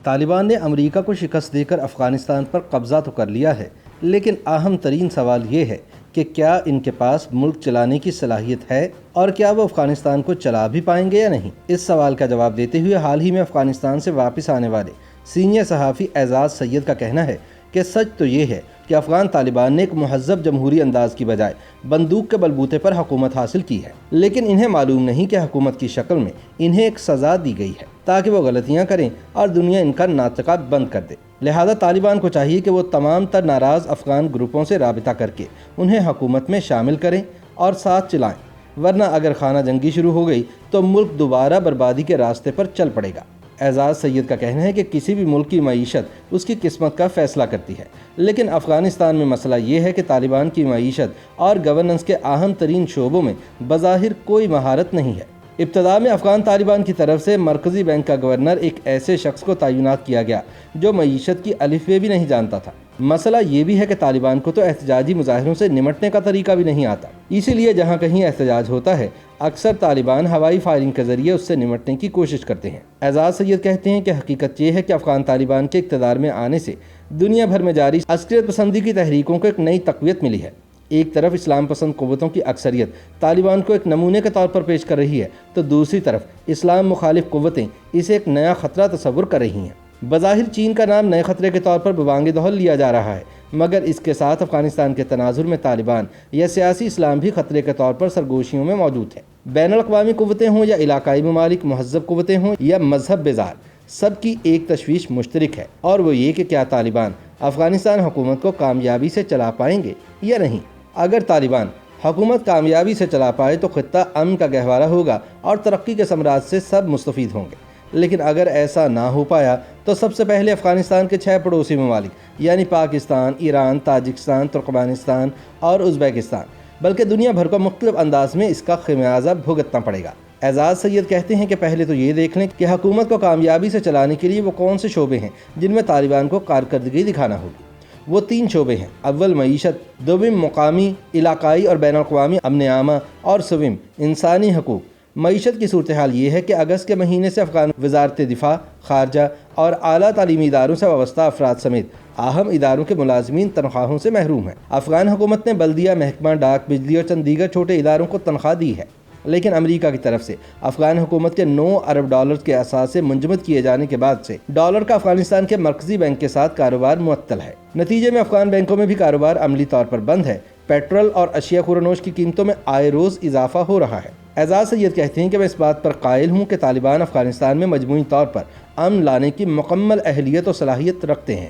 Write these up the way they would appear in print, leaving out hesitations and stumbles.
طالبان نے امریکہ کو شکست دے کر افغانستان پر قبضہ تو کر لیا ہے، لیکن اہم ترین سوال یہ ہے کہ کیا ان کے پاس ملک چلانے کی صلاحیت ہے اور کیا وہ افغانستان کو چلا بھی پائیں گے یا نہیں۔ اس سوال کا جواب دیتے ہوئے حال ہی میں افغانستان سے واپس آنے والے سینئر صحافی اعزاز سید کا کہنا ہے کہ سچ تو یہ ہے کہ افغان طالبان نے ایک مہذب جمہوری انداز کی بجائے بندوق کے بلبوتے پر حکومت حاصل کی ہے، لیکن انہیں معلوم نہیں کہ حکومت کی شکل میں انہیں ایک سزا دی گئی ہے تاکہ وہ غلطیاں کریں اور دنیا ان کا ناطقہ بند کر دے۔ لہذا طالبان کو چاہیے کہ وہ تمام تر ناراض افغان گروپوں سے رابطہ کر کے انہیں حکومت میں شامل کریں اور ساتھ چلائیں، ورنہ اگر خانہ جنگی شروع ہو گئی تو ملک دوبارہ بربادی کے راستے پر چل پڑے گا۔ اعزاز سید کا کہنا ہے کہ کسی بھی ملک کی معیشت اس کی قسمت کا فیصلہ کرتی ہے، لیکن افغانستان میں مسئلہ یہ ہے کہ طالبان کی معیشت اور گورننس کے اہم ترین شعبوں میں بظاہر کوئی مہارت نہیں ہے۔ ابتدا میں افغان طالبان کی طرف سے مرکزی بینک کا گورنر ایک ایسے شخص کو تعینات کیا گیا جو معیشت کی الف بے بھی نہیں جانتا تھا۔ مسئلہ یہ بھی ہے کہ طالبان کو تو احتجاجی مظاہروں سے نمٹنے کا طریقہ بھی نہیں آتا، اسی لیے جہاں کہیں احتجاج ہوتا ہے اکثر طالبان ہوائی فائرنگ کے ذریعے اس سے نمٹنے کی کوشش کرتے ہیں۔ اعزاز سید کہتے ہیں کہ حقیقت یہ ہے کہ افغان طالبان کے اقتدار میں آنے سے دنیا بھر میں جاری عسکریت پسندی کی تحریکوں کو ایک نئی تقویت ملی ہے۔ ایک طرف اسلام پسند قوتوں کی اکثریت طالبان کو ایک نمونے کے طور پر پیش کر رہی ہے تو دوسری طرف اسلام مخالف قوتیں اسے ایک نیا خطرہ تصور کر رہی ہیں۔ بظاہر چین کا نام نئے خطرے کے طور پر ببانگ دہل لیا جا رہا ہے، مگر اس کے ساتھ افغانستان کے تناظر میں طالبان یا سیاسی اسلام بھی خطرے کے طور پر سرگوشیوں میں موجود ہے۔ بین الاقوامی قوتیں ہوں یا علاقائی ممالک مہذب قوتیں ہوں یا مذہب بیزار، سب کی ایک تشویش مشترک ہے، اور وہ یہ کہ کیا طالبان افغانستان حکومت کو کامیابی سے چلا پائیں گے یا نہیں۔ اگر طالبان حکومت کامیابی سے چلا پائے تو خطہ امن کا گہوارہ ہوگا اور ترقی کے ثمرات سے سب مستفید ہوں گے، لیکن اگر ایسا نہ ہو پایا تو سب سے پہلے افغانستان کے 6 پڑوسی ممالک یعنی پاکستان، ایران، تاجکستان، ترکمانستان اور ازبیکستان بلکہ دنیا بھر کو مختلف انداز میں اس کا خمیازہ بھگتنا پڑے گا۔ اعزاز سید کہتے ہیں کہ پہلے تو یہ دیکھ لیں کہ حکومت کو کامیابی سے چلانے کے لیے وہ کون سے شعبے ہیں جن میں طالبان کو کارکردگی دکھانا ہوگی۔ وہ 3 شعبے ہیں: اول معیشت، دوم مقامی، علاقائی اور بین الاقوامی امن عامہ، اور سوم انسانی حقوق۔ معیشت کی صورتحال یہ ہے کہ اگست کے مہینے سے افغان وزارت دفاع، خارجہ اور اعلیٰ تعلیمی اداروں سے وابستہ افراد سمیت اہم اداروں کے ملازمین تنخواہوں سے محروم ہیں۔ افغان حکومت نے بلدیہ محکمہ، ڈاک، بجلی اور چند دیگر چھوٹے اداروں کو تنخواہ دی ہے، لیکن امریکہ کی طرف سے افغان حکومت کے 9 ارب ڈالر کے اثاثے منجمد کیے جانے کے بعد سے ڈالر کا افغانستان کے مرکزی بینک کے ساتھ کاروبار معطل ہے۔ نتیجے میں افغان بینکوں میں بھی کاروبار عملی طور پر بند ہے۔ پیٹرول اور اشیاء خورنوش کی قیمتوں میں آئے روز اضافہ ہو رہا ہے۔ اعزاز سید کہتے ہیں کہ میں اس بات پر قائل ہوں کہ طالبان افغانستان میں مجموعی طور پر امن لانے کی مکمل اہلیت و صلاحیت رکھتے ہیں۔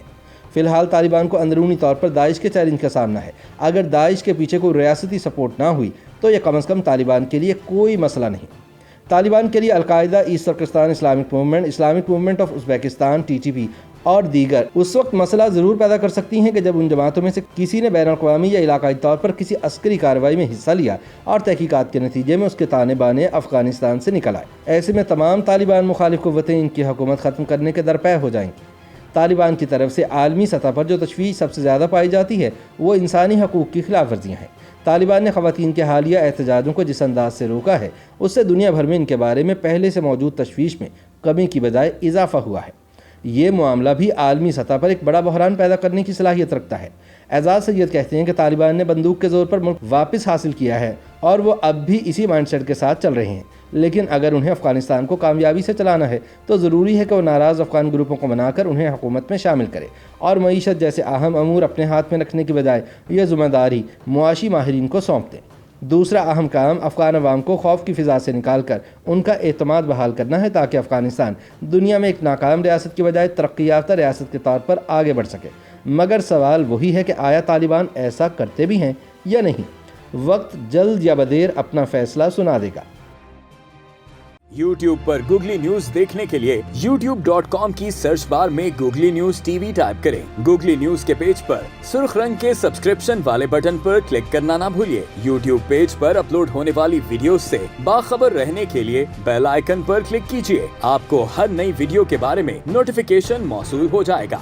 فی الحال طالبان کو اندرونی طور پر داعش کے چیلنج کا سامنا ہے۔ اگر داعش کے پیچھے کوئی ریاستی سپورٹ نہ ہوئی تو یہ کم از کم طالبان کے لیے کوئی مسئلہ نہیں۔ طالبان کے لیے القاعدہ، East Turkestan Islamic Movement, Islamic Movement of Uzbekistan (TTP) اور دیگر اس وقت مسئلہ ضرور پیدا کر سکتی ہیں کہ جب ان جماعتوں میں سے کسی نے بین الاقوامی یا علاقائی طور پر کسی عسکری کارروائی میں حصہ لیا اور تحقیقات کے نتیجے میں اس کے تانے بانے افغانستان سے نکل آئے۔ ایسے میں تمام طالبان مخالف قوتیں ان کی حکومت ختم کرنے کے درپے ہو جائیں گی۔ طالبان کی طرف سے عالمی سطح پر جو تشویش سب سے زیادہ پائی جاتی ہے وہ انسانی حقوق کی خلاف ورزیاں ہیں۔ طالبان نے خواتین کے حالیہ احتجاجوں کو جس انداز سے روکا ہے اس سے دنیا بھر میں ان کے بارے میں پہلے سے موجود تشویش میں کمی کی بجائے اضافہ ہوا ہے۔ یہ معاملہ بھی عالمی سطح پر ایک بڑا بحران پیدا کرنے کی صلاحیت رکھتا ہے۔ اعزاز سید کہتے ہیں کہ طالبان نے بندوق کے زور پر ملک واپس حاصل کیا ہے اور وہ اب بھی اسی مائنڈ سیٹ کے ساتھ چل رہے ہیں، لیکن اگر انہیں افغانستان کو کامیابی سے چلانا ہے تو ضروری ہے کہ وہ ناراض افغان گروپوں کو منا کر انہیں حکومت میں شامل کرے اور معیشت جیسے اہم امور اپنے ہاتھ میں رکھنے کی بجائے یہ ذمہ داری معاشی ماہرین کو سونپ دیں۔ دوسرا اہم کام افغان عوام کو خوف کی فضا سے نکال کر ان کا اعتماد بحال کرنا ہے تاکہ افغانستان دنیا میں ایک ناکام ریاست کی بجائے ترقی یافتہ ریاست کے طور پر آگے بڑھ سکے۔ مگر سوال وہی ہے کہ آیا طالبان ایسا کرتے بھی ہیں یا نہیں؟ وقت جلد یا بدیر اپنا فیصلہ سنا دے گا۔ YouTube پر گوگلی نیوز دیکھنے کے لیے youtube.com کی سرچ بار میں گوگلی نیوز TV ٹائپ کریں۔ گوگلی نیوز کے پیج پر سرخ رنگ کے سبسکرپشن والے بٹن پر کلک کرنا نہ بھولیے۔ YouTube پیج پر اپلوڈ ہونے والی ویڈیوز سے باخبر رہنے کے لیے بیل آئیکن پر کلک کیجیے۔ آپ کو ہر نئی ویڈیو کے بارے میں نوٹیفیکیشن موصول ہو جائے گا۔